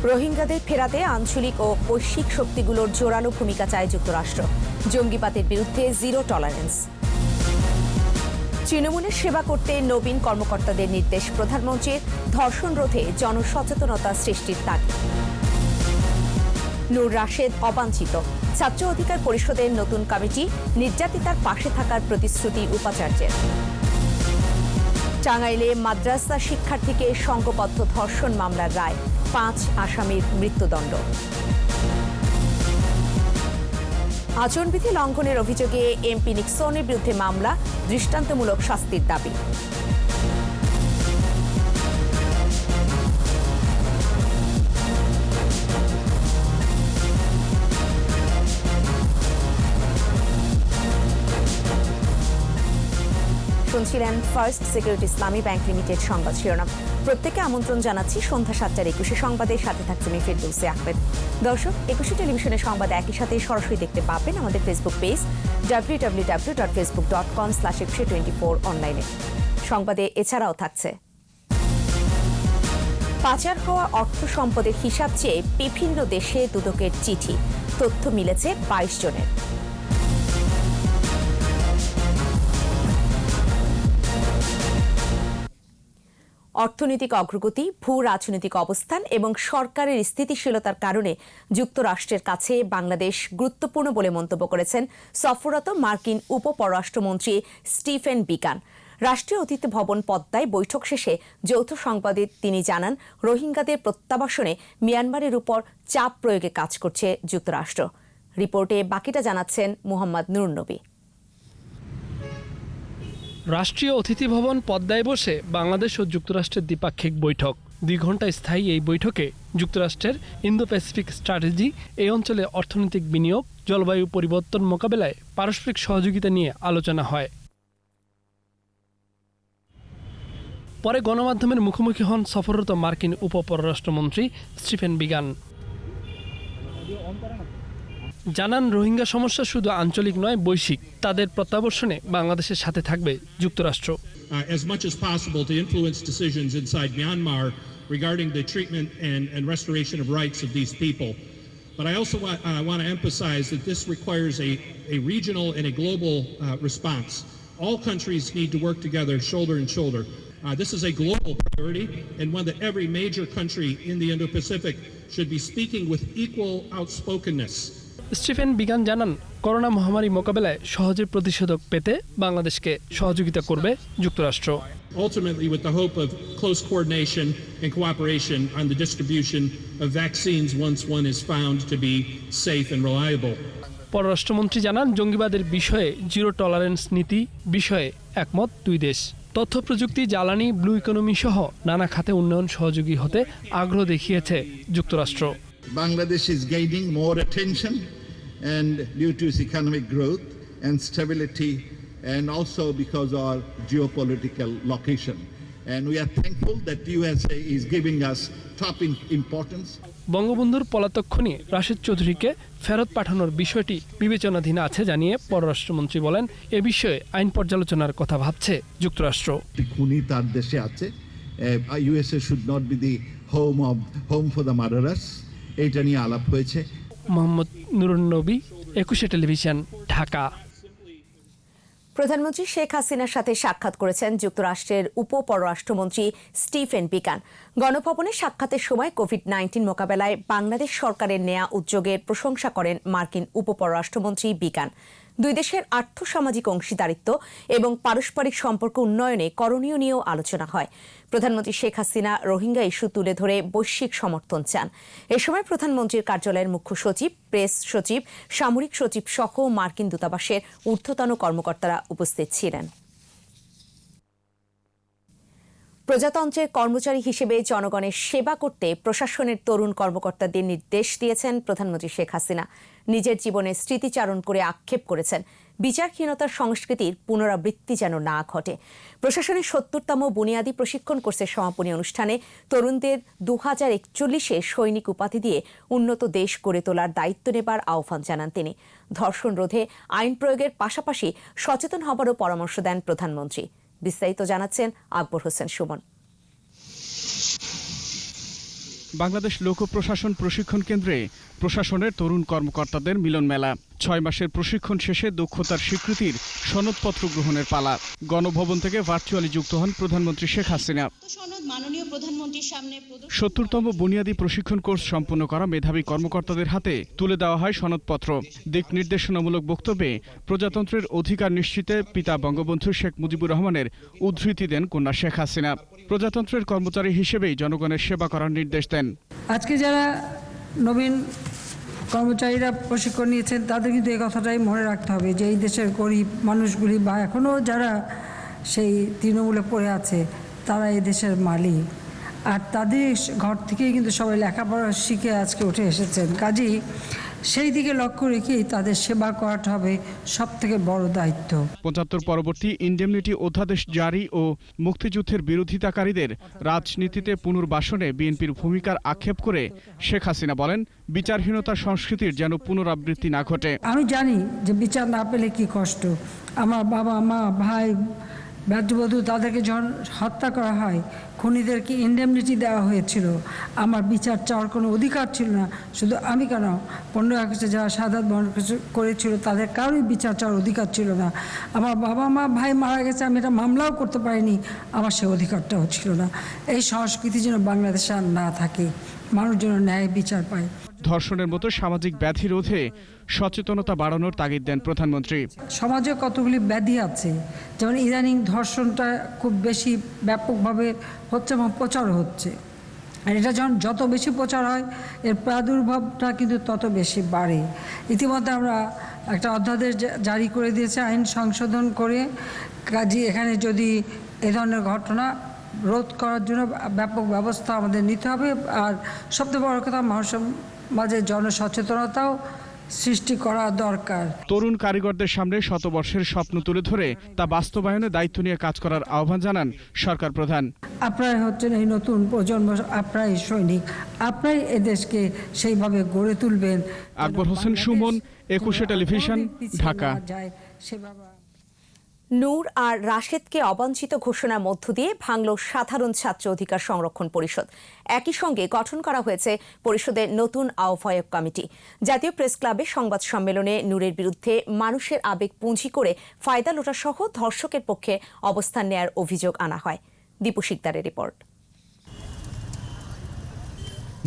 রোহিঙ্গাদের ফেরাতে আঞ্চলিক ও বৈশ্বিক শক্তিগুলোর জোরালো ভূমিকা চায় যুক্তরাষ্ট্র। জঙ্গিবাদের বিরুদ্ধে জিরো টলারেন্স। তৃণমূলের সেবা করতে নবীন কর্মকর্তাদের নির্দেশ প্রধানমন্ত্রীর। ধর্ষণ রোধে জনসচেতনতা সৃষ্টির তাগিদ। নূর রাশেদ অবাঞ্ছিত। ছাত্র অধিকার পরিষদের নতুন কমিটি। নির্যাতিতার পাশে থাকার প্রতিশ্রুতি উপাচার্যের। টাঙ্গাইলে মাদ্রাসা শিক্ষার্থীকে সংঘবদ্ধ ধর্ষণ মামলার রায়, 5 আসামির মৃত্যুদণ্ড। আচরণবিধি লঙ্ঘনের অভিযোগে এমপি নিক্সনের বিরুদ্ধে মামলা, দৃষ্টান্তমূলক শাস্তির দাবি। শুনছিলেন ফার্স্ট সিকিউরিটি ইসলামী ব্যাংক লিমিটেড সংবাদ শিরোনাম। প্রত্যেককে আমন্ত্রণ জানাচ্ছি সন্ধ্যা 7টার 21 সংবাদে। সাথে থাকছে আমি ফেরদৌসী আহমেদ। দর্শক, 21 টেলিভিশনের সংবাদ একই সাথে সরাসরি দেখতে পাবেন আমাদের ফেসবুক পেজ www.facebook.com/2124 অনলাইনে। সংবাদে এছাড়াও থাকছে পাচার হওয়া অর্থ সম্পদের হিসাব চেয়ে বিভিন্ন দেশে দুদকের চিঠি, তথ্য মিলেছে 22 জনের। অর্থনৈতিক অগ্রগতি, ভূ রাজনৈতিক অবস্থান এবং সরকারের স্থিতিশীলতার কারণে যুক্তরাষ্ট্রের কাছে বাংলাদেশ গুরুত্বপূর্ণ বলে মন্তব্য করেছেন সফররত মার্কিন উপপররাষ্ট্রমন্ত্রী স্টিফেন বিগান। রাষ্ট্রীয় অতিথি ভবন পদ্মায় বৈঠক শেষে যৌথ সংবাদে তিনি জানান, রোহিঙ্গাদের প্রত্যাবাসনে মিয়ানমারের উপর চাপ প্রয়োগে কাজ করছে যুক্তরাষ্ট্র। রিপোর্টে বাকিটা জানাচ্ছেন মোহাম্মদ নুরুন্নবী। রাষ্ট্রীয় অতিথি ভবন পদ্মায় বসে বাংলাদেশ ও যুক্তরাষ্ট্রের দ্বিপাক্ষিক বৈঠক। 2 ঘণ্টা স্থায়ী এই বৈঠকে যুক্তরাষ্ট্রের ইন্দো প্যাসিফিক স্ট্র্যাটেজি, এই অঞ্চলে অর্থনৈতিক বিনিয়োগ, জলবায়ু পরিবর্তন মোকাবেলায় পারস্পরিক সহযোগিতা নিয়ে আলোচনা হয়। পরে গণমাধ্যমের মুখোমুখি হন সফররত মার্কিন উপপররাষ্ট্রমন্ত্রী স্টিফেন বিগান। জানান, রোহিঙ্গা সমস্যা শুধু আঞ্চলিক নয়, বৈশ্বিক। তাদের প্রত্যাবর্ষণে বাংলাদেশের সাথে থাকবে যুক্তরাষ্ট্র। As much as possible to influence decisions inside Myanmar regarding the treatment and restoration of rights of these people. But I also want to emphasize that this requires a regional and a global response. All countries need to work together shoulder and shoulder. This is a global priority and one that every major country in the Indo-Pacific should be speaking with equal outspokenness. Stephen began জানান, corona মহামারী মোকাবেলায় সহজে প্রতিষেধক পেতে বাংলাদেশকে সহযোগিতা করবে যুক্তরাষ্ট্র। Ultimately, with the hope of close coordination and cooperation on the distribution of vaccines once one is found to be safe and reliable. পররাষ্ট্রমন্ত্রী জানান, জঙ্গিবাদের বিষয়ে জিরো টলারেন্স নীতি বিষয়ে একমত 2 দেশ। তথ্য প্রযুক্তি, জ্বালানি, ব্লু ইকোনমি সহ নানা খাতে উন্নয়ন সহযোগী হতে আগ্রহ দেখিয়েছে যুক্তরাষ্ট্র। Bangladesh is gaining more attention and due to its economic growth and stability and also because of our geopolitical location. And we are thankful that USA is giving us top importance. বঙ্গবন্ধুর পলাতক খুনি রাশেদ চৌধুরীকে ফেরত পাঠানোর বিষয়টি বিবেচনাধীন আছে জানিয়ে পররাষ্ট্রমন্ত্রী বলেন, এ বিষয়ে আইন পর্যালোচনার কথা ভাবছে যুক্তরাষ্ট্র। খুনি তার দেশে আছে, USA should not be the home for the murderers. এটা নিয়ে আলাপ হয়েছে। মোহাম্মদ নুরুন্নবী, 21 টেলিভিশন, ঢাকা। প্রধানমন্ত্রী শেখ হাসিনার সাথে সাক্ষাৎ করেছেন যুক্তরাষ্ট্রের উপপররাষ্ট্রমন্ত্রী স্টিফেন বিগান। গণভবনে সাক্ষাতের সময় কোভিড-19 মোকাবেলায় বাংলাদেশ সরকারের নেয়া উদ্যোগের প্রশংসা করেন মার্কিন উপপররাষ্ট্রমন্ত্রী বিগান। 2 দেশের আর্থসামাজিক অংশীদারিত্ব এবং পারস্পরিক সম্পর্ক উন্নয়নে করণীয় নিয়েও আলোচনা হয়। প্রধানমন্ত্রী শেখ হাসিনা রোহিঙ্গা ইস্যু তুলে ধরে বৈশ্বিক সমর্থন চান। এ সময় প্রধানমন্ত্রীর কার্যালয়ের মুখ্য সচিব, প্রেস সচিব, সামরিক সচিব সহ মার্কিন দূতাবাসের ঊর্ধ্বতন কর্মকর্তারা উপস্থিত ছিলেন। প্রজাতন্ত্রের কর্মচারী হিসেবে জনগণের সেবা করতে প্রশাসনের তরুণ কর্মকর্তাদের নির্দেশ দিয়েছেন প্রধানমন্ত্রী শেখ হাসিনা। নিজের জীবনে স্মৃতিচারণ করে আক্ষেপ করেছেন, বিচারহীনতার সংস্কৃতির পুনরাবৃত্তি যেন না ঘটে। প্রশাসনের ৭০তম বুনিয়াদী প্রশিক্ষণ কোর্সের সমাপনী অনুষ্ঠানে তরুণদের 2041-এ সৈনিক উপাধি দিয়ে উন্নত দেশ গড়ে তোলার দায়িত্ব নেবার আহ্বান জানান তিনি। ধর্ষণ রোধে আইন প্রয়োগের পাশাপাশি সচেতন হবারও পরামর্শ দেন প্রধানমন্ত্রী। বিস্তারিত জানাচ্ছেন আকবর হোসেন সুমন। বাংলাদেশ লোক প্রশাসন প্রশিক্ষণ কেন্দ্রে প্রশাসনের তরুণ কর্মকর্তাদের মিলন মেলা। 6 মাসের প্রশিক্ষণ শেষে দক্ষতার স্বীকৃতির সনদপত্র গ্রহণের পালা। গণভবন থেকে ভার্চুয়ালি যুক্ত হন প্রধানমন্ত্রী শেখ হাসিনা। 70তম বুনিয়াদী প্রশিক্ষণ কোর্স সম্পন্ন করা মেধাবী কর্মকর্তাদের হাতে তুলে দেওয়া হয় সনদপত্র। দিক নির্দেশনামূলক বক্তব্যে প্রজাতন্ত্রের অধিকার নিশ্চিতে পিতা বঙ্গবন্ধু শেখ মুজিবুর রহমানের উদ্ধৃতি দেন কন্যা শেখ হাসিনা। প্রজাতন্ত্রের কর্মচারী হিসেবেই জনগণের সেবা করার নির্দেশ দেন। আজকে যারা নবীন কর্মচারীরা প্রশিক্ষণ নিয়েছেন তাদের কিন্তু এই কথাটাই মনে রাখতে হবে যে এই দেশের গরিব মানুষগুলি বা এখনও যারা সেই তৃণমূলে পড়ে আছে তারা এই দেশের মালিক, আর তাদের ঘর থেকেই কিন্তু সবাই লেখাপড়া শিখে আজকে উঠে এসেছেন। কাজেই সেই দিকে লক্ষ্য রেখেই তাদের সেবা করাটা হবে সবথেকে বড় দায়িত্ব। 75 পরবর্তী ইনডেমনিটি অধ্যাদেশ জারি ও মুক্তিযুদ্ধের বিরোধিতাকারীদের রাজনীতিতে পুনর্বাসনে বিএনপির ভূমিকার আক্ষেপ করে শেখ হাসিনা বলেন, বিচারহীনতা সংস্কৃতির যেন পুনরাবৃত্তি না ঘটে। আমি জানি যে বিচার না পেলে কি কষ্ট। আমার বাবা মা ভাই ব্যাযবধূ তাদেরকে যখন হত্যা করা হয়, খুনিদেরকে ইনডেমনিটি দেওয়া হয়েছিল, আমার বিচার চাওয়ার কোনো অধিকার ছিল না। শুধু আমি কেন, 15 আগস্টে যারা শাহাদাত বরণ করেছিল তাদের কারোই বিচার চাওয়ার অধিকার ছিল না। আমার বাবা মা ভাই মারা গেছে, আমি এটা মামলাও করতে পারিনি, আমার সে অধিকারটাও ছিল না। এই সংস্কৃতি যেন বাংলাদেশে আর না থাকে, মানুষ যেন ন্যায় বিচার পায়। ধর্ষণের মতো সামাজিক ব্যাধি রোধে সচেতনতা বাড়ানোর তাগিদ দেন প্রধানমন্ত্রী। সমাজে কতগুলি ব্যাধি আছে, যেমন ইদানিং ধর্ষণটা খুব বেশি ব্যাপকভাবে হচ্ছে এবং প্রচার হচ্ছে, আর এটা যত বেশি প্রচার হয় এর প্রাদুর্ভাবটা কিন্তু তত বেশি বাড়ে। ইতিমধ্যে আমরা একটা অধ্যাদেশ জারি করে দিয়েছে আইন সংশোধন করে, কাজে এখানে যদি এ ধরনের ঘটনা রোধ করার জন্য ব্যাপক ব্যবস্থা আমাদের নিতে হবে। আর সবচেয়ে বড় কথা, মানুষের মাঝে জনসচেতনতাও সৃষ্টি করা দরকার। তরুণ কারিগরদের সামনে শতবর্ষের স্বপ্ন তুলে ধরে তা বাস্তবায়নে দায়িত্ব নিয়ে কাজ করার আহ্বান জানান সরকার প্রধান। আপনারাই হচ্ছেন এই নতুন প্রজন্ম, আপনারাই সৈনিক, আপনারাই এদেশকে সেইভাবে গড়ে তুলবেন। আকবর হোসেন সুমন, 21 টেলিভিশন, ঢাকা। নূর আর রাশেদকে অবাঞ্ছিত ঘোষণার মধ্য দিয়ে ভাঙল সাধারণ ছাত্র অধিকার সংরক্ষণ পরিষদ। একই সঙ্গে গঠন করা হয়েছে পরিষদের নতুন আহ্বায়ক কমিটি। জাতীয় প্রেস ক্লাবে সংবাদ সম্মেলনে নূরের বিরুদ্ধে মানুষের আবেগ পুঁজি করে ফায়দা লোটাসহ ধর্ষকের পক্ষে অবস্থান নেয়ার অভিযোগ আনা হয়। দীপু শিকদারের রিপোর্ট।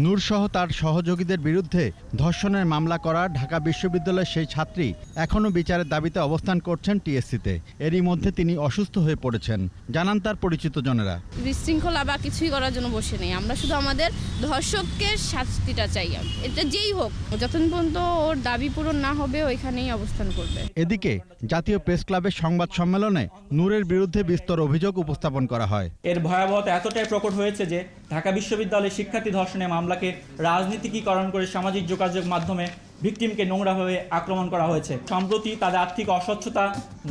নূরসহ তার সহযোগীদের বিরুদ্ধে ধর্ষণের মামলা করা ঢাকা বিশ্ববিদ্যালয়ের সেই ছাত্রী এখনও বিচারের দাবিতে অবস্থান করছেন টিএসসিতে। এরই মধ্যে তিনি অসুস্থ হয়ে পড়েছেন, জানান তার পরিচিত জনেরা। বিশৃঙ্খলা বা কিছুই করার জন্য বসে নেই, আমরা শুধু আমাদের ধর্ষকের শাস্তিটা চাই। এটা যেই হোক, যতক্ষণ পর্যন্ত ওর দাবি পূরণ না হবে ওইখানেই অবস্থান করবে। এদিকে জাতীয় প্রেস ক্লাবের সংবাদ সম্মেলনে নূরের বিরুদ্ধে বিস্তর অভিযোগ উপস্থাপন করা হয়। এর ভয়াবহতা এতটাই প্রকট হয়েছে যে ঢাকা বিশ্ববিদ্যালয়ের শিক্ষার্থী ধর্ষণের মামলাকে রাজনীতিকীকরণ করে সামাজিক যোগাযোগ মাধ্যমে ভিকটিমকে নোংরাভাবে আক্রমণ করা হয়েছে। সম্প্রতি তাদের আর্থিক অস্বচ্ছতা,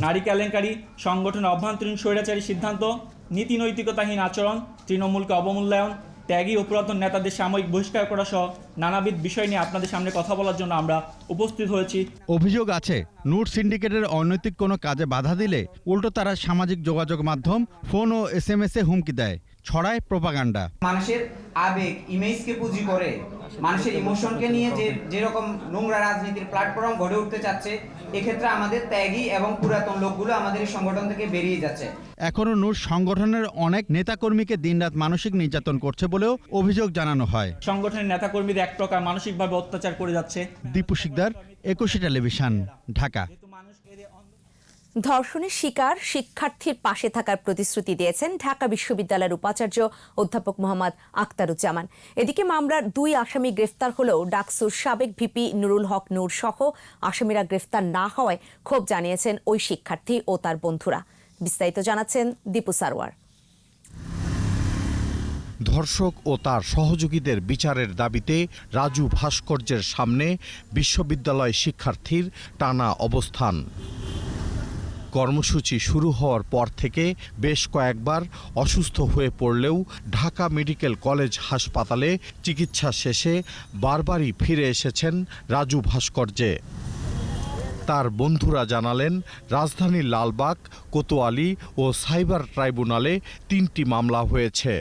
নারী কেলেঙ্কারি, সংগঠনের অভ্যন্তরীণ স্বৈরাচারী সিদ্ধান্ত, নীতি নৈতিকতাহীন আচরণ, তৃণমূলকে অবমূল্যায়ন, ত্যাগী ও পুরাতন নেতাদের সাময়িক বহিষ্কার করা সহ নানাবিধ বিষয় নিয়ে আপনাদের সামনে কথা বলার জন্য আমরা উপস্থিত হয়েছি। অভিযোগ আছে, নূর সিন্ডিকেটের অনৈতিক কোনো কাজে বাধা দিলে উল্টো তারা সামাজিক যোগাযোগ মাধ্যম, ফোন ও SMS-এ হুমকি দেয়, ছড়ায় প্রোপাগান্ডা। মানুষের আবেগ, ইমেজকে পুঁজি করে মানুষের ইমোশনকে নিয়ে যেরকম নোংরা রাজনীতির প্ল্যাটফর্ম গড়ে উঠতে চাচ্ছে, এক্ষেত্রে আমাদের ত্যাগী এবং পুরাতন লোকগুলো আমাদের এই সংগঠন থেকে বেরিয়ে যাচ্ছে। এখনও নূর সংগঠনের অনেক নেতাকর্মীকে দিনরাত মানসিক নির্যাতন করছে বলেও অভিযোগ জানানো হয়। সংগঠনের নেতাকর্মীদের এক প্রকার মানসিকভাবে অত্যাচার করে যাচ্ছে। দীপু শিকদার, 21 টেলিভিশন, ঢাকা। ধর্ষণের শিকার শিক্ষার্থীর পাশে থাকার প্রতিশ্রুতি দিয়েছেন ঢাকা বিশ্ববিদ্যালয়ের উপাচার্য অধ্যাপক মোহাম্মদ আখতারুজ্জামান। এদিকে মামলার 2 আসামি গ্রেফতার হলেও ডাকসুর সাবেক ভিপি নুরুল হক নূর সহ আসামিরা গ্রেফতার না হওয়ায় ক্ষোভ জানিয়েছেন ওই শিক্ষার্থী ও তার বন্ধুরা। বিস্তারিত জানাচ্ছেন দীপু সারওয়ার। ধর্ষক ও তার সহযোগীদের বিচারের দাবিতে রাজু ভাস্কর্যের সামনে বিশ্ববিদ্যালয় শিক্ষার্থীর টানা অবস্থান। কর্মসূচি শুরু হওয়ার পর থেকে বেশ কয়েকবার অসুস্থ হয়ে পড়লেও ঢাকা মেডিকেল কলেজ হাসপাতালে চিকিৎসা শেষে বারবারই ফিরে এসেছেন রাজু ভাস্কর্যে। তার বন্ধুরা জানালেন, রাজধানীর লালবাগ, কোতোয়ালি ও সাইবার ট্রাইব্যুনালে 3টি মামলা হয়েছে।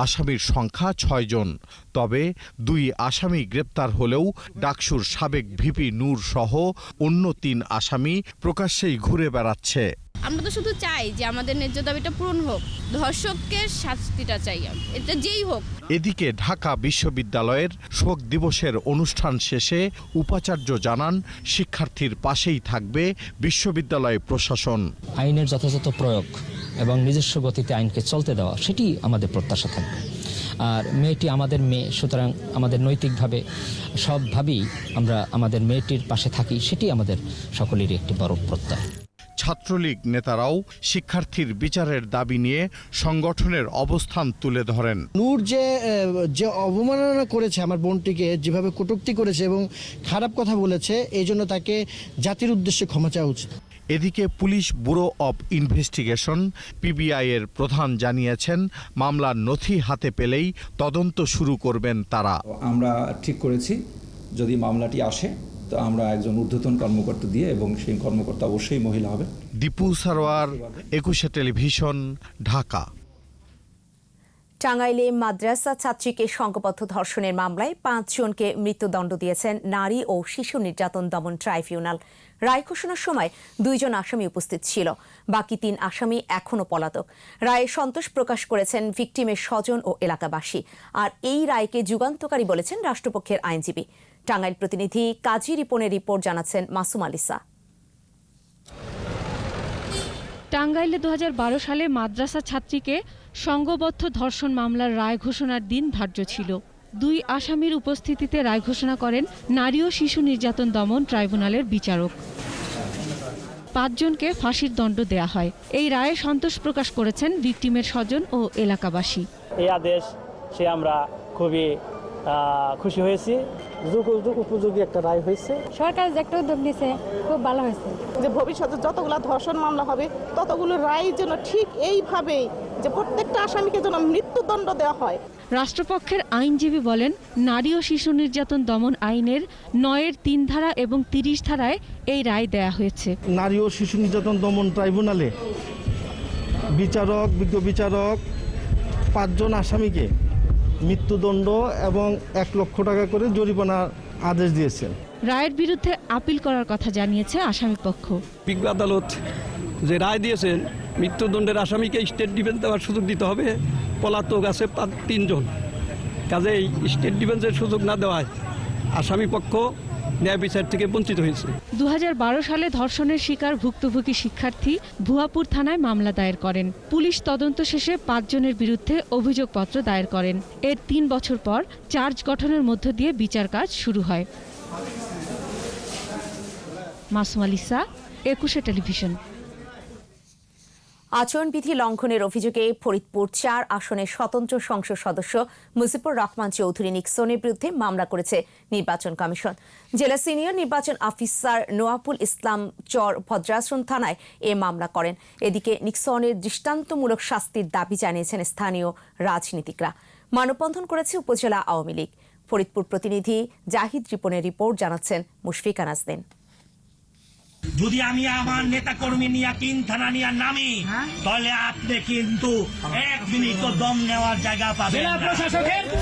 আসামির সংখ্যা 6 জন। তবে 2 আসামি গ্রেপ্তার হলেও ডাকসুর সাবেক ভিপি নূর সহ অন্য 3 আসামি প্রকাশ্যেই ঘুরে বেড়াচ্ছে। আমরা তো শুধু চাই যে আমাদের ন্যায্য দাবিটা পূরণ হোক, ধর্ষকের শাস্তিটা চাই, এটা যেই হোক। এদিকে ঢাকা বিশ্ববিদ্যালয়ের শোক দিবসের অনুষ্ঠান শেষে উপাচার্য জানান, শিক্ষার্থীর পাশেই থাকবে বিশ্ববিদ্যালয় প্রশাসন। আইনের যথাযথ প্রয়োগ এবং নিজস্ব গতিতে আইনকে চলতে দেওয়া, সেটি আমাদের প্রত্যাশা থাকবে। আর মেয়েটি আমাদের মেয়ে, সুতরাং আমাদের নৈতিকভাবে সবভাবেই আমরা আমাদের মেয়েটির পাশে থাকি, সেটি আমাদের সকলেরই একটি বড় প্রত্যয়। ছাত্রলীগ নেতারাও শিক্ষার্থীর বিচারের দাবি নিয়ে সংগঠনের অবস্থান তুলে ধরেন। নূর যে অবমাননা করেছে আমার বোনটিকে, যেভাবে কটূক্তি করেছে এবং খারাপ কথা বলেছে, এই জন্য তাকে জাতির উদ্দেশ্যে ক্ষমা চাওয়া উচিত। এদিকে police bureau of investigation PBI এর প্রধান জানিয়েছেন, মামলার নথি হাতে পেলেই তদন্ত শুরু করবেন তারা। আমরা ঠিক করেছি যদি মামলাটি আসে তো আমরা একজন ঊর্ধ্বতন কর্মকর্তা দিয়ে, এবং সেই কর্মকর্তা অবশ্যই মহিলা হবে। দীপু সারোয়ার, 21 টেলিভিশন, ঢাকা। টাঙ্গাইলে মাদ্রাসা ছাত্রীকে সংঘবদ্ধ ধর্ষণের মামলায় 5 জনকে মৃত্যুদণ্ড দিয়েছেন নারী ও শিশু নির্যাতন দমন ট্রাইব্যুনাল। রায় ঘোষণার সময় 2 জন আসামি উপস্থিত ছিল, বাকি 3 আসামি এখনও পলাতক। রায়ে সন্তোষ প্রকাশ করেছেন ভিকটিমের স্বজন ও এলাকাবাসী। আর এই রায়কে যুগান্তকারী বলেছেন রাষ্ট্রপক্ষের আইনজীবী। টাঙ্গাইল প্রতিনিধি কাজী রিপনের রিপোর্ট জানাচ্ছেন মাসুম আলিসা। টাঙ্গাইলে 2012 সালে মাদ্রাসা ছাত্রীকে সংঘবদ্ধ ধর্ষণ মামলার রায় ঘোষণার দিন ধার্য ছিল। 2 আসামির উপস্থিতিতে রায় ঘোষণা করেন নারী ও শিশু নির্যাতন দমন ট্রাইব্যুনালের বিচারক। 5 জনকে ফাঁসির দণ্ড দেয়া হয়। এই রায়ে সন্তোষ প্রকাশ করেছেন ভিকটিমের স্বজন ও এলাকাবাসী। এই আদেশ সে আমরা খুবই খুশি হয়েছি। উপযোগী একটা রায় হয়েছে। সরকার যে একটা উদ্যোগ নিয়েছে খুব ভালো হয়েছে, যে ভবিষ্যতে যতগুলো ধর্ষণ মামলা হবে ততগুলো রায় যেন ঠিক এইভাবেই যে প্রত্যেকটা আসামিকে যেন মৃত্যুদণ্ড দেওয়া হয়। রাষ্ট্রপক্ষের আইনজীবী বলেন, নারী ও শিশু নির্যাতন দমন আইনের 9-এর 3 ধারা এবং 30 ধারায় এই রায় দেয়া হয়েছে। নারী ও শিশু নির্যাতন দমন ট্রাইব্যুনালে বিজ্ঞ বিচারক 5 জন আসামিকে মৃত্যুদণ্ড এবং 1 লক্ষ টাকা করে জরিমানার আদেশ দিয়েছেন। রায়ের বিরুদ্ধে আপিল করার কথা জানিয়েছে আসামি পক্ষ। বিজ্ঞ আদালত যে রায় দিয়েছেন, মৃত্যুদণ্ডের আসামিকে স্টেট ডিফেন্স দেওয়ার সুযোগ দিতে হবে। পলাতক আছে 3 জন, কাজেই স্টেট ডিফেন্সের সুযোগ না দেওয়ায় আসামি পক্ষ ন্যায় বিচার থেকে বঞ্চিত হয়েছে। 2012 সালে ধর্ষণের শিকার ভুক্তভোগী শিক্ষার্থী ভুয়াপুর থানায় মামলা দায়ের করেন। পুলিশ তদন্ত শেষে 5 জনের বিরুদ্ধে অভিযোগপত্র দায়ের করেন। এর 3 বছর পর চার্জ গঠনের মধ্য দিয়ে বিচার কাজ শুরু হয়। মাসুম আলিসা, 21 টেলিভিশন। আচরণবিধি লঙ্ঘনের অভিযোগে ফরিদপুর 4 আসনের স্বতন্ত্র সংসদ সদস্য মুজিবুর রহমান চৌধুরী নিক্সনের বিরুদ্ধে মামলা করেছে নির্বাচন কমিশন। জেলা সিনিয়র নির্বাচন অফিসার নোয়াবুল ইসলাম চর ভদ্রাশ্রম থানায় এ মামলা করেন। এদিকে নিক্সনের দৃষ্টান্তমূলক শাস্তির দাবি জানিয়েছেন স্থানীয় রাজনীতিকরা। মানববন্ধন করেছে উপজেলা আওয়ামী লীগ। ফরিদপুর প্রতিনিধি জাহিদ রিপনের রিপোর্ট জানাচ্ছেন মুশফিকা নাজনীন। যদি আমি আমার নেতা কর্মী নিয়ে 3 থানা নিয়ে নামি, তাহলে আপনি কিন্তু 1 মিনিট দম নেওয়ার জায়গা পাবেন।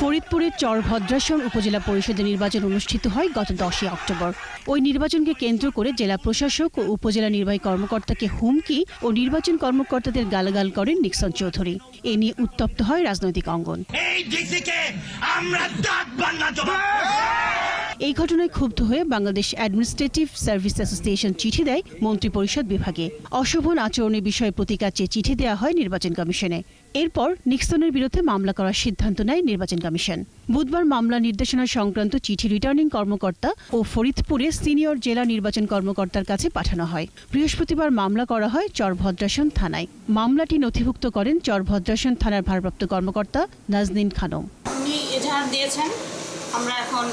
ফরিদপুরের চর ভদ্রাশ্রম উপজেলা পরিষদের নির্বাচন অনুষ্ঠিত হয় গত 10 অক্টোবর। ওই নির্বাচনকে কেন্দ্র করে জেলা প্রশাসক ও উপজেলা নির্বাহী কর্মকর্তাকে হুমকি ও নির্বাচন কর্মকর্তাদের গালাগাল করেন নিক্সন চৌধুরী। এ নিয়ে উত্তপ্ত হয় রাজনৈতিক অঙ্গন। এই ঘটনায় ক্ষুব্ধ হয়ে বাংলাদেশ অ্যাডমিনিস্ট্রেটিভ সার্ভিস অ্যাসোসিয়েশন চিঠি দেয় মন্ত্রিপরিষদ বিভাগে। অশোভন আচরণের বিষয়ে প্রতিকার চেয়ে চিঠি দেওয়া হয় নির্বাচন কমিশনে। এরপর নিক্সনের বিরুদ্ধে মামলা করার সিদ্ধান্ত নেয় নির্বাচন কমিশন। বুধবার মামলা নির্দেশনা সংক্রান্ত চিঠি রিটার্নিং কর্মকর্তা ও ফরিদপুরে সিনিয়র জেলা নির্বাচন কর্মকর্তার কাছে পাঠানো হয়। বৃহস্পতিবার মামলা করা হয় চর ভদ্রাশ্রম থানায়। মামলাটি নথিভুক্ত করেন চর ভদ্রাশ্রম থানার ভারপ্রাপ্ত কর্মকর্তা নাজনীন খানম। উনি এজাহার দিয়েছেন, আমরা এখন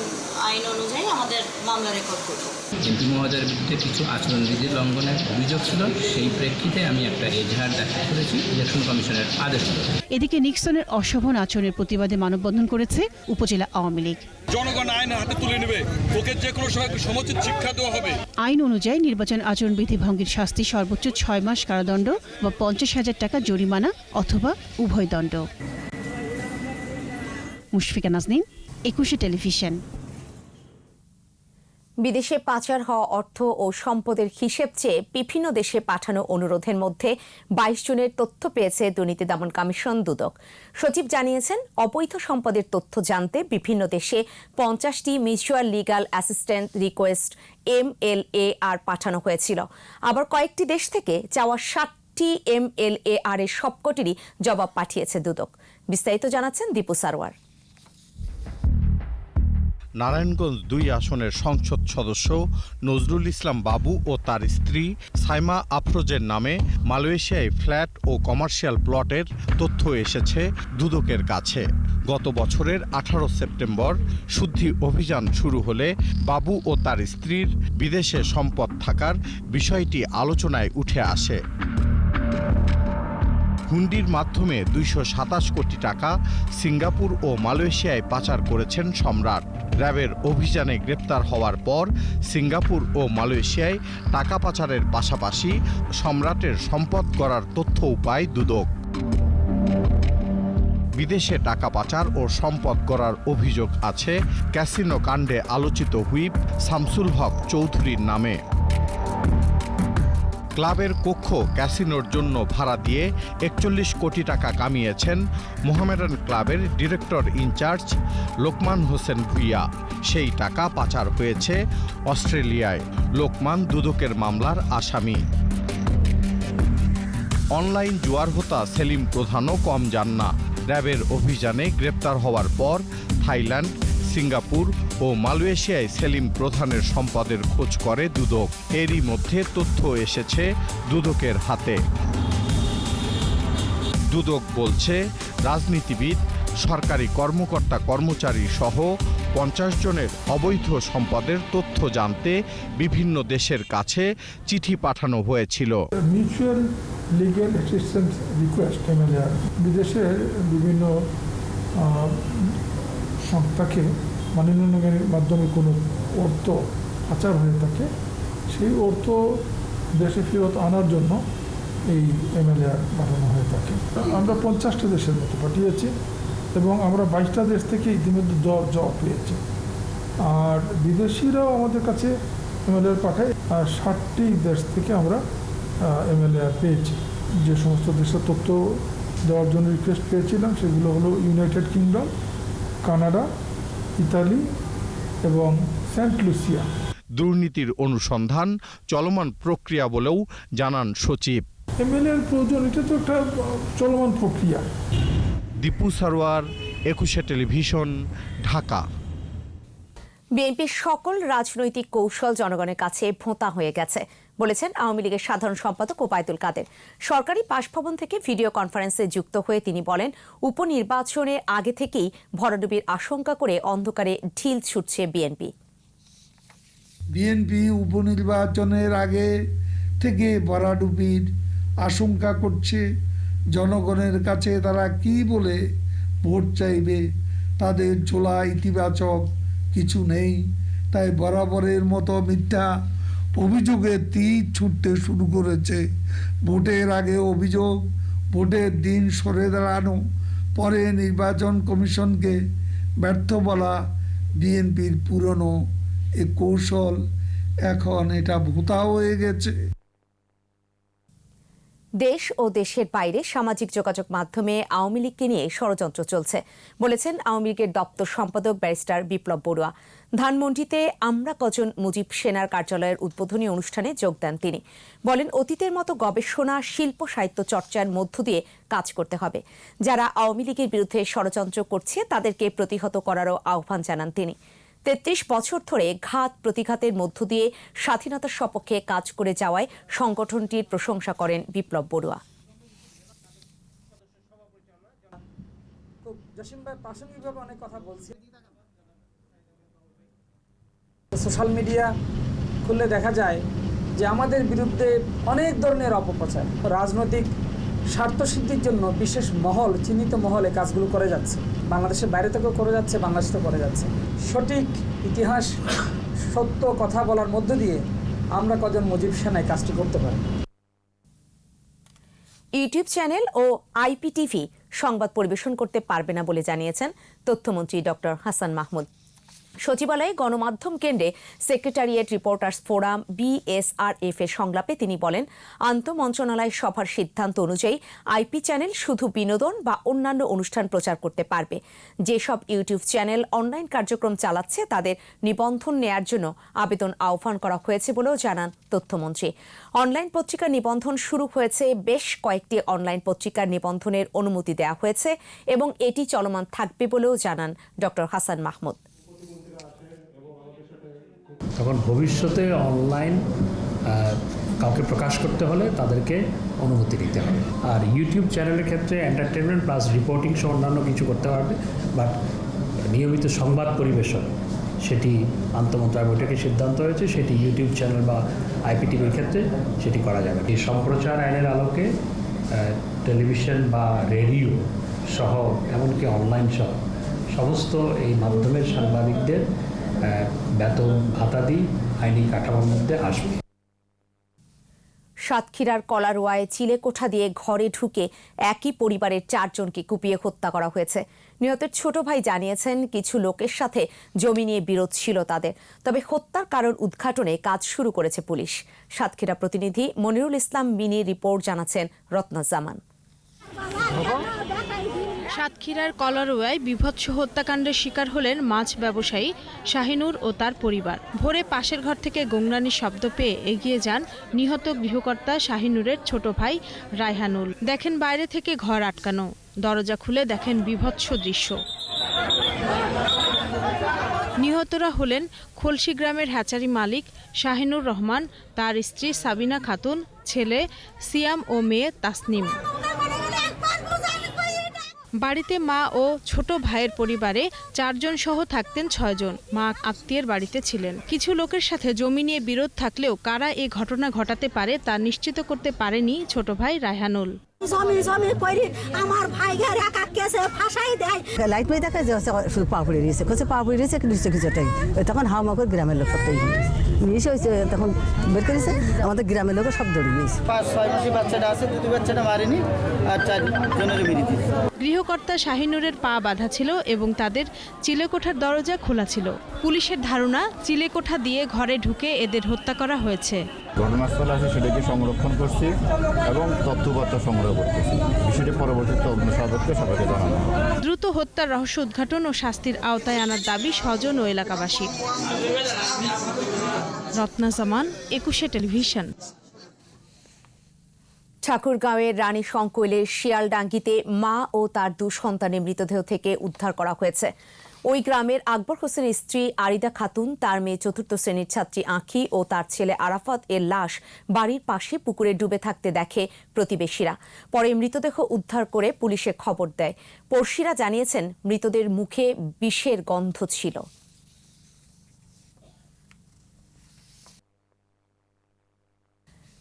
আইন অনুযায়ী আমাদের মামলা রেকর্ড করব। এমপি মহোদয়ের বিরুদ্ধে কিছু আচরণবিধি লঙ্ঘনের অভিযোগ ছিল, সেই প্রেক্ষিতে আমি একটা এজাহার দাখিল করেছি ইলেকশন কমিশনের আদেশ। এদিকে নিক্সনের অশোভন আচরণের প্রতিবাদে মানববন্ধন করেছে উপজেলা আওয়ামী লীগ। জনগণ আইন হাতে তুলে নেবে, ওকে যে কোনো সময় সমুচিত শিক্ষা দেওয়া হবে। আইন অনুযায়ী নির্বাচন আচরণবিধি ভঙ্গের শাস্তি সর্বোচ্চ 6 মাস কারাদণ্ড বা 50,000 টাকা জরিমানা অথবা উভয় দণ্ড। মুশফিকা নাজনীন, 21 টেলিভিশন। বিদেশে পাচার হওয়া অর্থ ও সম্পদের হিসেব চেয়ে বিভিন্ন দেশে পাঠানো অনুরোধের মধ্যে 22 জনের তথ্য পেয়েছে দুর্নীতি দমন কমিশন দুদক। সচিব জানিয়েছেন, অবৈধ সম্পদের তথ্য জানতে বিভিন্ন দেশে 50টি mutual legal assistant request MLAR পাঠানো হয়েছিল। আবার কয়েকটি দেশ থেকে চাওয়া 60টি MLAR এর সবকটিরই জবাব পাঠিয়েছে দুদক। বিস্তারিত জানাচ্ছেন দীপু সারওয়ার। নারায়ণগঞ্জ 2 আসনের সংসদ সদস্য নজরুল ইসলাম বাবু ও তার স্ত্রী সাইমা আফরোজের নামে মালয়েশিয়ায় ফ্ল্যাট ও কমার্শিয়াল প্লটের তথ্য এসেছে দুদকের কাছে। গত বছরের 18 সেপ্টেম্বর শুদ্ধি অভিযান শুরু হলে বাবু ও তার স্ত্রীর বিদেশে সম্পদ থাকার বিষয়টি আলোচনায় উঠে আসে। হুন্ডির মাধ্যমে 227 কোটি টাকা সিঙ্গাপুর ও মালয়েশিয়ায় পাচার করেছেন সম্রাট। র্যাবের অভিযানে গ্রেপ্তার হওয়ার পর সিঙ্গাপুর ও মালয়েশিয়ায় টাকা পাচারের পাশাপাশি সম্রাটের সম্পদ গড়ার তথ্যও পায় দুদক। বিদেশে টাকা পাচার ও সম্পদ গড়ার অভিযোগ আছে ক্যাসিনো কাণ্ডে আলোচিত হুইপ শামসুল হক চৌধুরীর নামে। ক্লাবের কক্ষ ক্যাসিনোর জন্য ভাড়া দিয়ে 41 কোটি টাকা কামিয়েছেন মোহামেডান ক্লাবের ডিরেক্টর ইনচার্জ লোকমান হোসেন ভুইয়া। সেই টাকা পাচার হয়েছে অস্ট্রেলিয়ায়। লোকমান দুদকের মামলার আসামি। অনলাইন জুয়ার হোতা সেলিম প্রধানও কম যান না। র্যাবের অভিযানে গ্রেপ্তার হওয়ার পর থাইল্যান্ড, সিঙ্গাপুর ও মালয়েশিয়ায় সেলিম প্রধানের সম্পদের খোঁজ করে দুদক। এরই মধ্যে তথ্য এসেছে দুদকের হাতে। দুদক বলছে, রাজনীতিবিদ, সরকারি কর্মকর্তা কর্মচারী সহ 50 জনের অবৈধ সম্পদের তথ্য জানতে বিভিন্ন দেশের কাছে চিঠি পাঠানো হয়েছিল। Mutual legal assistance request MLAR বিদেশের বিভিন্ন সংস্থাকে মানি লন্ডারিংয়ের মাধ্যমে কোনো অর্থ পাচার হয়ে থাকে, সেই অর্থ দেশে ফেরত আনার জন্য এই MLAR পাঠানো হয়ে থাকে। আমরা 50টা দেশের মতো পাঠিয়েছি এবং আমরা 22টা দেশ থেকে ইতিমধ্যে জবাব পেয়েছি। আর বিদেশিরাও আমাদের কাছে MLAR পাঠায়, আর 60টি দেশ থেকে আমরা MLAR পেয়েছি। যে সমস্ত দেশের তথ্য দেওয়ার জন্য রিকোয়েস্ট পেয়েছিলাম সেগুলো হলো ইউনাইটেড কিংডম, কানাডা, ইতালি এবং সেন্ট লুসিয়া। দুর্নীতির অনুসন্ধান চলমান প্রক্রিয়া বলেও জানান সচিব। MLAR প্রয়োজন, এটা তো একটা চলমান প্রক্রিয়া। দীপু সারওয়ার, 21 টেলিভিশন, ঢাকা। বিএনপির সকল রাজনৈতিক কৌশল জনগণের কাছে ভোঁতা হয়ে গেছে বলেছেন আওয়ামী লীগের সাধারণ সম্পাদক ওবায়দুল কাদের। সরকারি বাসভবন থেকে ভিডিও কনফারেন্সে যুক্ত হয়ে তিনি বলেন, উপনির্বাচনের আগে থেকেই ভরাডুবির আশঙ্কা করে অন্ধকারে ঢিল ছুটছে বিএনপি উপনির্বাচনের আগে থেকে ভরাডুবির আশঙ্কা করছে। জনগণের কাছে তারা কি বলে ভোট চাইবে তাদের ঝোলা ইতিবাচক কিছু নেই। তাই বরাবরের মতো মিথ্যা অভিযোগের তীর ছুটতে শুরু করেছে। ভোটের আগে অভিযোগ, ভোটের দিন সরে দাঁড়ানো, পরে নির্বাচন কমিশনকে ব্যর্থ বলা বিএনপির পুরনো এ কৌশল এখন এটা ভোঁতা হয়ে গেছে। দেশ ও দেশের বাইরে সামাজিক যোগাযোগ মাধ্যমে আওয়ামী লীগকে নিয়ে ষড়যন্ত্র চলছে বলেছেন আওয়ামী লীগের দপ্তর সম্পাদক ব্যারিস্টার বিপ্লব বড়ুয়া। ধানমন্ডিতে আমরা কজন মুজিব সেনার কার্যালয়ের উদ্বোধনী অনুষ্ঠানে যোগ দেন তিনি। বলেন, অতীতের মতো গবেষণা, শিল্প সাহিত্য চর্চার মধ্য দিয়ে কাজ করতে হবে। যারা আওয়ামী লীগের বিরুদ্ধে ষড়যন্ত্র করছে তাদেরকে প্রতিহত করারও আহ্বান জানান তিনি। 33 বছর ধরে ঘাত প্রতিঘাতের মধ্য দিয়ে স্বাধীনতার সপক্ষে কাজ করে যাওয়ায় সংগঠনটির প্রশংসা করেন বিপ্লব বড়ুয়া। সোশ্যাল মিডিয়া খুললে দেখা যায় যে আমাদের বিরুদ্ধে অনেক ধরনের অপপ্রচার, রাজনৈতিক স্বার্থসিদ্ধির জন্য বিশেষ মহল, চিহ্নিত মহল এই কাজগুলো করে যাচ্ছে। বাংলাদেশের বাইরে থেকেও করে যাচ্ছে, বাংলাদেশ থেকে করে যাচ্ছে। সঠিক ইতিহাস, সত্য কথা বলার মধ্য দিয়ে আমরা কজন মুজিব সেনায় কাজটি করতে পারি। ইউটিউব চ্যানেল ও IPTV সংবাদ পরিবেশন করতে পারবে না বলে জানিয়েছেন তথ্যমন্ত্রী ডক্টর হাসান মাহমুদ। সচিবালয়ে গণমাধ্যম কেন্দ্রে সেক্রেটারিয়েট রিপোর্টার্স ফোরাম BSRF এর সংলাপে তিনি বলেন, আন্তঃমন্ত্রণালয় সভার সিদ্ধান্ত অনুযায়ী IP চ্যানেল শুধু বিনোদন বা অন্যান্য অনুষ্ঠান প্রচার করতে পারবে। যেসব ইউটিউব চ্যানেল অনলাইন কার্যক্রম চালাচ্ছে তাদের নিবন্ধন নেয়ার জন্য আবেদন আহ্বান করা হয়েছে বলেও জানান তথ্যমন্ত্রী। অনলাইন পত্রিকা নিবন্ধন শুরু হয়েছে, বেশ কয়েকটি অনলাইন পত্রিকার নিবন্ধনের অনুমতি দেওয়া হয়েছে এবং এটি চলমান থাকবে বলেও জানান ডক্টর হাসান মাহমুদ। তখন ভবিষ্যতে অনলাইন কাউকে প্রকাশ করতে হলে তাদেরকে অনুমতি নিতে হবে। আর ইউটিউব চ্যানেলের ক্ষেত্রে এন্টারটেনমেন্ট প্লাস রিপোর্টিং সহ অন্যান্য কিছু করতে পারবে, বাট নিয়মিত সংবাদ পরিবেশন সেটি আন্তঃমন্ত্রণালয় বৈঠকে সিদ্ধান্ত হয়েছে, সেটি ইউটিউব চ্যানেল বা IPTVর ক্ষেত্রে সেটি করা যাবে। এই সম্প্রচার আইনের আলোকে টেলিভিশন বা রেডিও সহ এমনকি অনলাইন সহ সমস্ত এই মাধ্যমের সাংবাদিকদের বেতন ভাতাদি আইনি কাঠামোর মধ্যে আসবে। সাতক্ষীরার কলারোয়ায় চিলেকোঠা দিয়ে ঘরে ঢুকে একই পরিবারের 4 জনকে কুপিয়ে হত্যা করা হয়েছে। নিহতের ছোট ভাই জানিয়েছেন, কিছু লোকের সাথে জমি নিয়ে বিরোধ ছিল তাদের, তবে হত্যার কারণ উদ্ঘাটনে কাজ শুরু করেছে পুলিশ। সাতক্ষীরা প্রতিনিধি মনিরুল ইসলাম মিনির রিপোর্ট জানাচ্ছেন রত্না জামান। সাতক্ষীরার কলারোয়ায় বীভৎস হত্যাকাণ্ডের শিকার হলেন মাছ ব্যবসায়ী শাহিনুর ও তার পরিবার। ভোরে পাশের ঘর থেকে গোংরানির শব্দ পেয়ে এগিয়ে যান নিহত গৃহকর্তা শাহিনুরের ছোট ভাই রায়হানুল। দেখেন বাইরে থেকে ঘর আটকানো, দরজা খুলে দেখেন বীভৎস দৃশ্য। নিহতরা হলেন খলসি গ্রামের হ্যাচারি মালিক শাহিনুর রহমান, তার স্ত্রী সাবিনা খাতুন, ছেলে সিয়াম ও মেয়ে তাসনিম। বাড়িতে মা ও ছোট ভাইয়ের পরিবারে 4 জন সহ থাকতেন 6 জন। মা আত্মীয়ের বাড়িতে ছিলেন। কিছু লোকের সাথে জমি নিয়ে বিরোধ থাকলেও কারা এই ঘটনা ঘটাতে পারে তা নিশ্চিত করতে পারেনি ছোট ভাই রায়হানুল। জমি করে আমার ভাইয়ের একা কেসে ফাঁসাই দেয়। লাইট বই দেখা যাচ্ছে শুধু পা পড়ে রয়েছে, কোথায় পা পড়ে রয়েছে কিছুটাই। তখন হাওয়া করে গ্রামের লোক সবটাই নিয়ে হয়েছে, তখন বের করেছে আমাদের গ্রামের লোক সব দৌড়ে গিয়েছে। 5-6 মাসের বাচ্চাটা আছে, দুটো বাচ্চাটা মারেনি আর 4 জনের মেরে দিয়েছে। গৃহকর্তা শাহিনুরের পা বাঁধা ছিল এবং তাদের চিলেকোঠার দরজা খোলা ছিল। পুলিশের ধারণা চিলেকোঠা দিয়ে ঘরে ঢুকে এদের হত্যা করা হয়েছে। ঘটনাস্থল আছে সেটাকে সংরক্ষণ করছি এবং তথ্যপত্র সংগ্রহ করতেছি। বিষয়টি পরবর্তী তদন্ত সাপেক্ষে সবাইকে জানানো হবে। দ্রুত হত্যার রহস্য উদ্ঘাটন ও শাস্তির আওতায় আনার দাবি স্বজন ও এলাকাবাসীর। রত্না জামান, 21 টেলিভিশন। ঠাকুরগাঁওয়ের রানী সংকৈলের শিয়ালডাঙ্গিতে মা ও তার 2 সন্তানের মৃতদেহ থেকে উদ্ধার করা হয়েছে। ওই গ্রামের আকবর হোসেনের স্ত্রী আরিদা খাতুন, তার মেয়ে 4র্থ শ্রেণীর ছাত্রী আঁখি ও তার ছেলে আরাফাত এর লাশ বাড়ির পাশে পুকুরে ডুবে থাকতে দেখে প্রতিবেশীরা। পরে মৃতদেহ উদ্ধার করে পুলিশে খবর দেয়। পড়শিরা জানিয়েছেন, মৃতদের মুখে বিষের গন্ধ ছিল।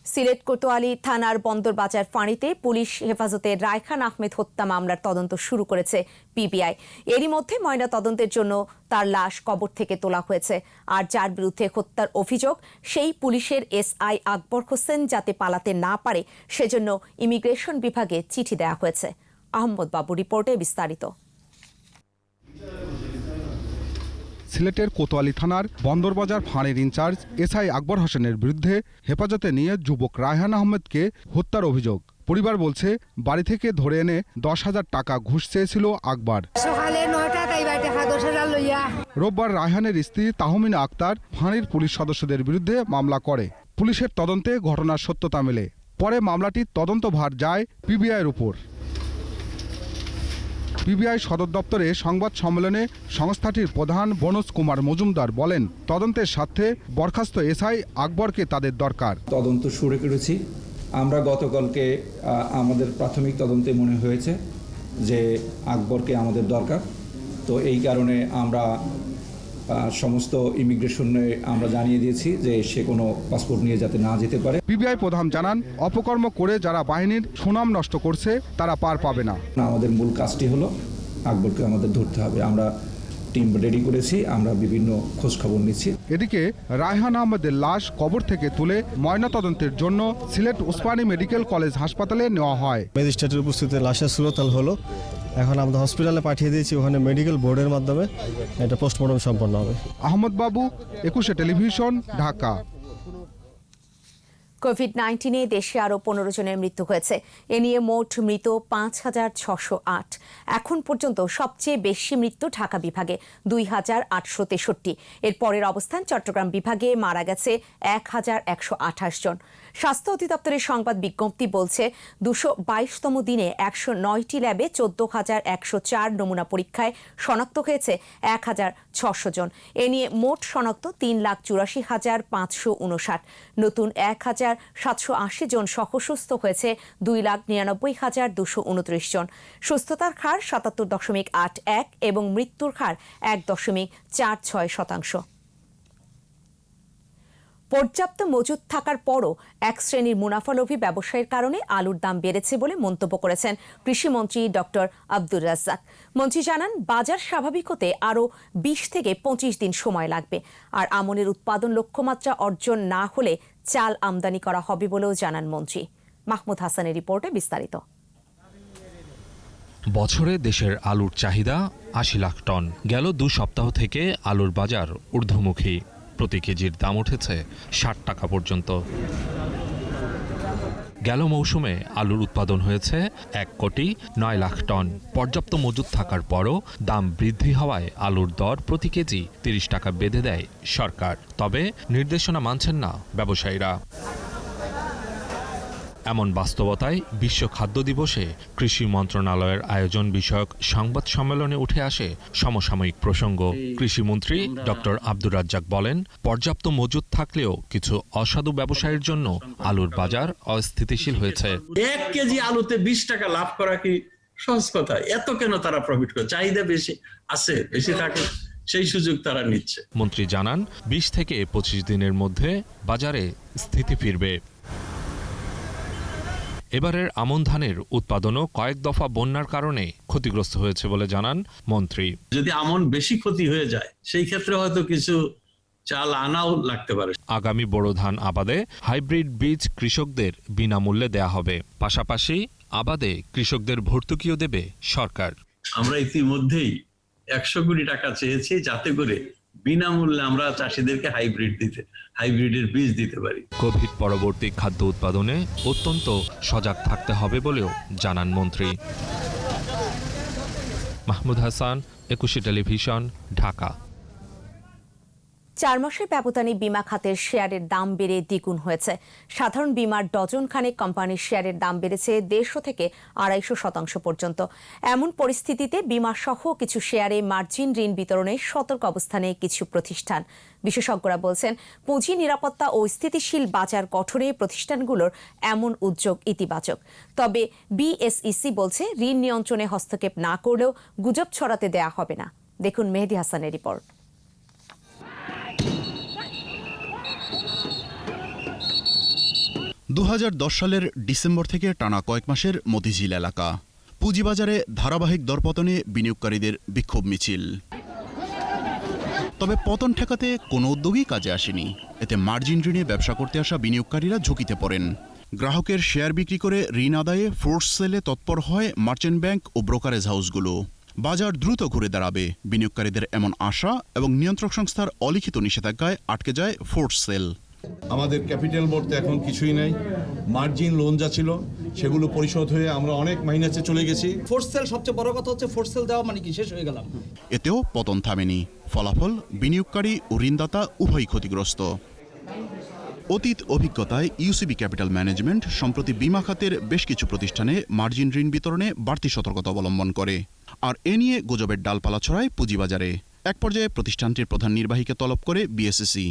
সিলেট কোতোয়ালি থানার বন্দরবাজার ফাঁড়িতে পুলিশ হেফাজতে রায়খান আহমেদ হত্যা মামলার তদন্ত শুরু করেছে PBI। এরই মধ্যে ময়না তদন্তের জন্য তার লাশ কবর থেকে তোলা হয়েছে। আর যার বিরুদ্ধে হত্যার অভিযোগ, সেই পুলিশের SI আকবর হোসেন যাতে পালাতে না পারে সেজন্য ইমিগ্রেশন বিভাগে চিঠি দেওয়া হয়েছে। আহমদ বাবু রিপোর্টে বিস্তারিত। সিলেটের কোতোয়ালি থানার বন্দরবাজার ফাঁড়ির ইনচার্জ SI আকবর হোসেনের বিরুদ্ধে হেফাজতে নিয়ে যুবক রায়হান আহমেদকে হত্যার অভিযোগ। পরিবার বলছে, বাড়ি থেকে ধরে এনে 10,000 টাকা ঘুষ চেয়েছিল আকবর। রোববার রায়হানের স্ত্রী তাহমিনা আক্তার ফাঁড়ির পুলিশ সদস্যদের বিরুদ্ধে মামলা করে। পুলিশের তদন্তে ঘটনার সত্যতা মেলে। পরে মামলাটির তদন্তভার যায় PBIর উপর। PBI সদর দপ্তরে সংবাদ সম্মেলনে সংস্থাটির প্রধান বনোজ কুমার মজুমদার বলেন, তদন্তের স্বার্থে বরখাস্ত SI আকবরকে তাদের দরকার। তদন্ত শুরু করেছি আমরা। গতকালকে আমাদের প্রাথমিক তদন্তে মনে হয়েছে যে আকবরকে আমাদের দরকার। তো এই কারণে আমরা সমস্ত ইমিগ্রেশনে আমরা জানিয়ে দিয়েছি যে সে কোনো পাসপোর্ট নিয়ে যাতে না যেতে পারে। PBI প্রধান জানান, অপকর্ম করে যারা বাহিনীর সুনাম নষ্ট করছে তারা পার পাবে না। আমাদের মূল কাজটি হলো আকবরকে আমাদের ধরতে হবে। আমরা টিম রেডি করেছি, আমরা বিভিন্ন খোঁজ খবর নিচ্ছি। এদিকে রায়হান আহমেদের লাশ কবর থেকে তুলে ময়নাতদন্তের জন্য সিলেট ওসমানী মেডিকেল কলেজ হাসপাতালে নেওয়া হয়। ম্যাজিস্ট্রেটের উপস্থিতিতে লাশের সুরতাল হলো, এখন আমরা হসপিটালে পাঠিয়ে দিয়েছি, ওখানে মেডিকেল বোর্ডের মাধ্যমে এটা পোস্টমর্টম সম্পন্ন হবে। আহমদ বাবু, 21 টেলিভিশন, ঢাকা। কোভিড-19-এ দেশে আরও 15 জনের মৃত্যু হয়েছে। এ নিয়ে মোট মৃত 5,608। এখন পর্যন্ত সবচেয়ে বেশি মৃত্যু ঢাকা বিভাগে 2,863। এর পরের অবস্থান চট্টগ্রাম বিভাগে, মারা গেছে 1,128 জন। স্বাস্থ্য অধিদপ্তরের সংবাদ বিজ্ঞপ্তি বলছে 222তম দিনে 109টি ল্যাবে 14,104 নমুনা পরীক্ষায় শনাক্ত হয়েছে 1,600 জন। এ নিয়ে মোট শনাক্ত 3,84,559। নতুন 1,780 জন সহ সুস্থ হয়েছে 2,99,229 জন। সুস্থতার হার 77.81 এবং মৃত্যুর হার 1.46%। পর্যাপ্ত মজুদ থাকার পরও এক শ্রেণীর মুনাফালোভী ব্যবসায়ীর কারণে আলুর দাম বেড়েছে বলে মন্তব্য করেছেন কৃষিমন্ত্রী ডক্টর আব্দুর রাজ্জাক। মন্ত্রী জানান, বাজার স্বাভাবিক হতে আরও 20 থেকে 25 দিন সময় লাগবে। আর আমনের উৎপাদন লক্ষ্যমাত্রা অর্জন না হলে চাল আমদানি করা হবে বলেও জানান মন্ত্রী। মাহমুদ হাসানের রিপোর্টে বিস্তারিত। বছরে দেশের আলুর চাহিদা 80 লাখ টন। গেল 2 সপ্তাহ থেকে আলুর বাজার ঊর্ধ্বমুখী। প্রতি কেজির দাম উঠেছে 60 টাকা পর্যন্ত। গেল মৌসুমে আলুর উৎপাদন হয়েছে 1,09 লাখ টন। পর্যাপ্ত মজুদ থাকার পরও দাম বৃদ্ধি হওয়ায় আলুর দর প্রতি কেজি 30 টাকা বেঁধে দেয় সরকার। তবে নির্দেশনা মানছেন না ব্যবসায়ীরা। এমন বাস্তবতায় বিশ্ব খাদ্য দিবসে কৃষি মন্ত্রণালয়ের আয়োজন বিষয়ক সংবাদ সম্মেলনে উঠে আসে সমসাময়িক প্রসঙ্গ। কৃষিমন্ত্রী ডক্টর আব্দুর রাজ্জাক বলেন, পর্যাপ্ত মজুদ থাকলেও কিছু অসাধু ব্যবসায়ীর জন্য আলুর বাজার অস্থিতিশীল হয়েছে। 1 কেজি আলুতে 20 টাকা লাভ করা কি সহজ কথা? এত কেন তারা প্রফিট করে? চাহিদা বেশি আছে, বেশি থাকে, সেই সুযোগ তারা নিচ্ছে। মন্ত্রী জানান, 20 থেকে 25 দিনের মধ্যে বাজারে স্থিতি ফিরবে। এবারের আমন ধানের উৎপাদনও কয়েক দফা বন্যার কারণে ক্ষতিগ্রস্ত হয়েছে বলে জানান মন্ত্রী। যদি আমন বেশি ক্ষতি হয়ে যায়, সেই ক্ষেত্রে হয়তো কিছু চাল আনাও লাগতে পারে। আগামী বোরো ধান আবাদে হাইব্রিড বীজ কৃষকদের বিনামূল্যে দেয়া হবে। পাশাপাশি আবাদে কৃষকদের ভর্তুকিও দেবে সরকার। আমরা ইতিমধ্যেই 100 কোটি টাকা চেয়েছি, যাতে করে বিনামূল্যে আমরা চাষিদেরকে হাইব্রিডের বীজ দিতে পারি। কোভিড পরবর্তী খাদ্য উৎপাদনে অত্যন্ত সজাগ থাকতে হবে বলেও জানান মন্ত্রী। মাহমুদ হাসান, 21 টেলিভিশন, ঢাকা। 4 মাসের ব্যবধানে বিমা খাতের শেয়ারের দাম বেড়ে দ্বিগুণ হয়েছে। সাধারণ বিমার ডজন খানেক কোম্পানির শেয়ারের দাম বেড়েছে 150 থেকে 250% পর্যন্ত। এমন পরিস্থিতিতে বিমা সহ কিছু শেয়ারে মার্জিন ঋণ বিতরণে সতর্ক অবস্থানে কিছু প্রতিষ্ঠান। বিশেষজ্ঞরা বলছেন, পুঁজি নিরাপত্তা ও স্থিতিশীল বাজার গঠনে প্রতিষ্ঠানগুলোর এমন উদ্যোগ ইতিবাচক। তবে বিএসইসি বলছে, ঋণ নিয়ন্ত্রণে হস্তক্ষেপ না করলেও গুজব ছড়াতে দেয়া হবে না। দেখুন মেহেদী হাসানের রিপোর্ট। 2010 সালের ডিসেম্বর থেকে টানা কয়েক মাসের মতিঝিল এলাকা। পুঁজিবাজারে ধারাবাহিক দরপতনে বিনিয়োগকারীদের বিক্ষোভ মিছিল। তবে পতন ঠেকাতে কোনো উদ্যোগই কাজে আসেনি। এতে মার্জিন ঋণে ব্যবসা করতে আসা বিনিয়োগকারীরা ঝুঁকিতে পড়েন। গ্রাহকের শেয়ার বিক্রি করে ঋণ আদায়ে ফোর্স সেলে তৎপর হয় মার্চেন্ট ব্যাংক ও ব্রোকারেজ হাউসগুলো। বাজার দ্রুত ঘুরে দাঁড়াবে, বিনিয়োগকারীদের এমন আশা এবং নিয়ন্ত্রক সংস্থার অলিখিত নিষেধাজ্ঞায় আটকে যায় ফোর্স সেল। আমাদের ক্যাপিটাল বলতে এখন কিছুই নাই। মার্জিন লোন যা ছিল সেগুলো পরিশোধ হয়ে আমরা অনেক মাইনাসে চলে গেছি। ফোর্স সেল সবচেয়ে বড় কথা হচ্ছে, ফোর্স সেল দেওয়া মানে কি শেষ হয়ে গেলাম। এতেও পতন থামেনি। ফলাফল, বিনিয়োগকারী ও ঋণদাতা উভয়ই ক্ষতিগ্রস্ত। অতীত অভিজ্ঞতায় ইউসিবি ক্যাপিটাল ম্যানেজমেন্ট সম্প্রতি বিমা খাতের বেশ কিছু প্রতিষ্ঠানে মার্জিন ঋণ বিতরণে বাড়তি সতর্কতা অবলম্বন করে। আর এ নিয়ে গুজবের ডালপালা ছড়ায় পুঁজিবাজারে। এক পর্যায়ে প্রতিষ্ঠানটির প্রধান নির্বাহীকে তলব করে বিএসইসি।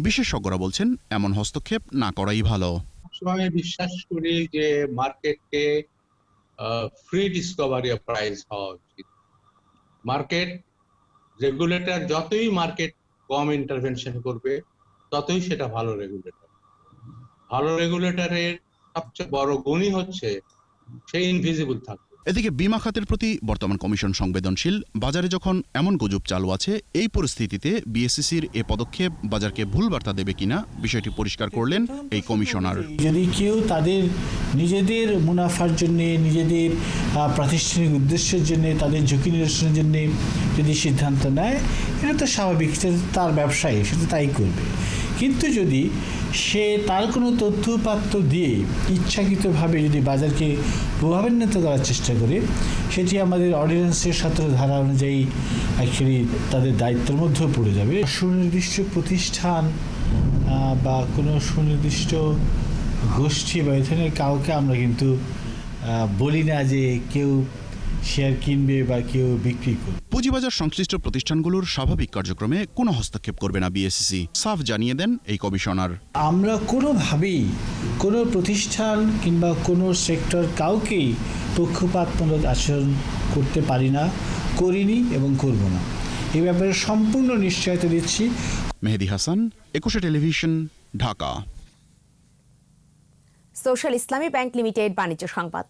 বিশেষজ্ঞরা বলছেন, এমন হস্তক্ষেপ না করাই ভালো। আমি বিশ্বাস করি যে মার্কেটকে ফ্রি ডিসকভারি অফ প্রাইস হওয়া উচিত। মার্কেট রেগুলেটর যতই মার্কেট কম ইন্টারভেনশন করবে, ততই সেটা ভালো রেগুলেটর। ভালো রেগুলেটরের সবচেয়ে বড় গুণই হচ্ছে সে ইনভিজিবল থাকবে। এদিকে বিমা খাতের প্রতি বর্তমান কমিশন সংবেদনশীল। বাজারে যখন এমন গুজব চালু আছে, এই পরিস্থিতিতে বিএসইসির এ পদক্ষেপ বাজারকে ভুল বার্তা দেবে কিনা বিষয়টি পরিষ্কার করলেন এই কমিশনার। যদি কেউ তাদের নিজেদের মুনাফার জন্য, নিজেদের প্রাতিষ্ঠানিক উদ্দেশ্যের জন্য, তাদের ঝুঁকি নিরসনের জন্য যদি সিদ্ধান্ত নেয়, এটা তো স্বাভাবিক, সেটা তার ব্যবসায়ী, সেটা তাই করবে। কিন্তু যদি সে তার কোনো তথ্যপাত্র দিয়ে ইচ্ছাকৃতভাবে যদি বাজারকে প্রভাবান্বিত করার চেষ্টা করে, সেটি আমাদের অর্ডিন্যান্সের 17 ধারা অনুযায়ী অ্যাকচুয়ালি তাদের দায়িত্বের মধ্যেও পড়ে যাবে। সুনির্দিষ্ট প্রতিষ্ঠান বা কোনো সুনির্দিষ্ট গোষ্ঠী বা এ ধরনের কাউকে আমরা কিন্তু বলি না যে কেউ শেয়ার কিনবে বা কেউ বিক্রি করবে। পুঁজিবাজার সংশ্লিষ্ট প্রতিষ্ঠানগুলোর স্বাভাবিক কার্যক্রমে কোনো হস্তক্ষেপ করবে না বিএসইসি, সাফ জানিয়ে দেন এই কমিশনার। আমরা কোনোভাবেই কোনো প্রতিষ্ঠান কিংবা কোনো সেক্টর কাউকেই পক্ষপাতমূলক আচরণ করতে পারি না, করিনি এবং করব না। এই ব্যাপারে সম্পূর্ণ নিশ্চয়তা দিচ্ছি। মেহেদী হাসান, 21 টেলিভিশন, ঢাকা। সোশ্যাল ইসলামী ব্যাংক লিমিটেড বাণিজ্য সংবাদ।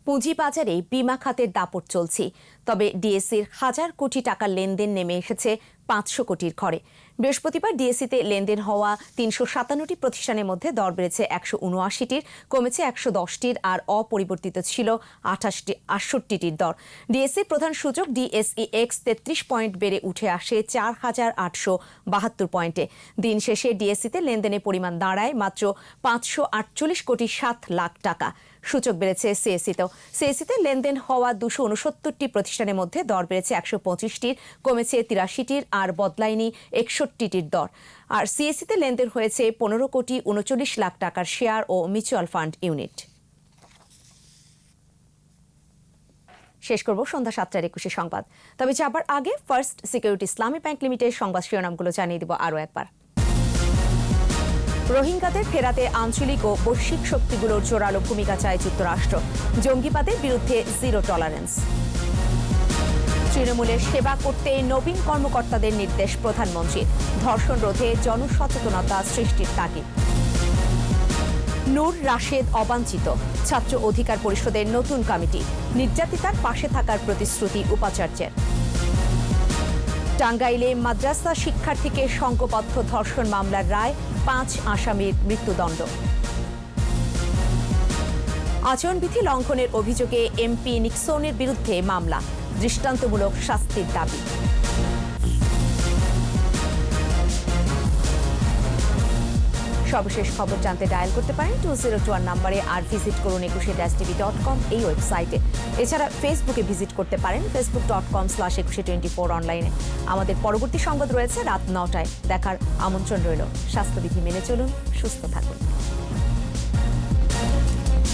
পুঁজিবাজারে বিমা খাতের দাপট চলছে, তবে ডিএসসির 1000 কোটি টাকার লেনদেন নেমে এসেছে 500 কোটির ঘরে। বৃহস্পতিবার ডিএসসিতে লেনদেন হওয়া 357টি প্রতিষ্ঠানের মধ্যে দর বেড়েছে 179টির, কমেছে 110টির, আর অপরিবর্তিত ছিল 68টির দর। ডিএসসির প্রধান সূচক ডিএসইএক্স 33 পয়েন্ট বেড়ে উঠে আসে 4872 পয়েন্টে। দিন শেষে ডিএসসিতে লেনদেনের পরিমাণ দাঁড়ায় মাত্র 548 কোটি 7 লাখ টাকা। সূচক বেড়েছে সিএসসিতেও। সিএসসিতে লেনদেন হওয়া 269টি প্রতিষ্ঠানের মধ্যে দর বেড়েছে 125টির, কমেছে 83টির, আর বদলায়নি 61টির দর। আর সিএসসিতে লেনদেন হয়েছে 15 কোটি 39 লাখ টাকার শেয়ার ও মিউচুয়াল ফান্ড ইউনিট। শেষ করব সন্ধ্যা 7টার 21 সংবাদ। তবে যাবার আগে ফার্স্ট সিকিউরিটি ইসলামী ব্যাংক লিমিটেড সংবাদ শিরোনামগুলো জানিয়ে দিব আরও একবার। রোহিঙ্গাদের ফেরাতে আঞ্চলিক ও বৈশ্বিক শক্তিগুলোর জোরালো ভূমিকা চায় যুক্তরাষ্ট্র। জঙ্গিবাদের বিরুদ্ধে জিরো টলারেন্স। তৃণমূলের সেবা করতে নবীন কর্মকর্তাদের নির্দেশ প্রধানমন্ত্রীর। ধর্ষণ রোধে জনসচেতনতা সৃষ্টির তাগিদ। নূর রাশেদ অবাঞ্ছিত, ছাত্র অধিকার পরিষদের নতুন কমিটি। নির্যাতিতার পাশে থাকার প্রতিশ্রুতি উপাচার্যের। টাঙ্গাইলে মাদ্রাসা শিক্ষার্থীকে সংঘবদ্ধ ধর্ষণ মামলার রায়, 5 আসামির মৃত্যুদণ্ড। আচরণবিধি লঙ্ঘনের অভিযোগে এমপি নিক্সনের বিরুদ্ধে মামলা, দৃষ্টান্তমূলক শাস্তির দাবি। সর্বশেষ খবর জানতে ডায়াল করতে পারেন 2021 নম্বরে, আর ভিজিট করুন 21-tv.com এই ওয়েবসাইটে। এছাড়া ফেসবুকে ভিজিট করতে পারেন facebook.com/2124 অনলাইনে। আমাদের পরবর্তী সংবাদ রয়েছে রাত 9টায়। দেখার আমন্ত্রণ রইল। স্বাস্থ্যবিধি মেনে চলুন, সুস্থ থাকুন।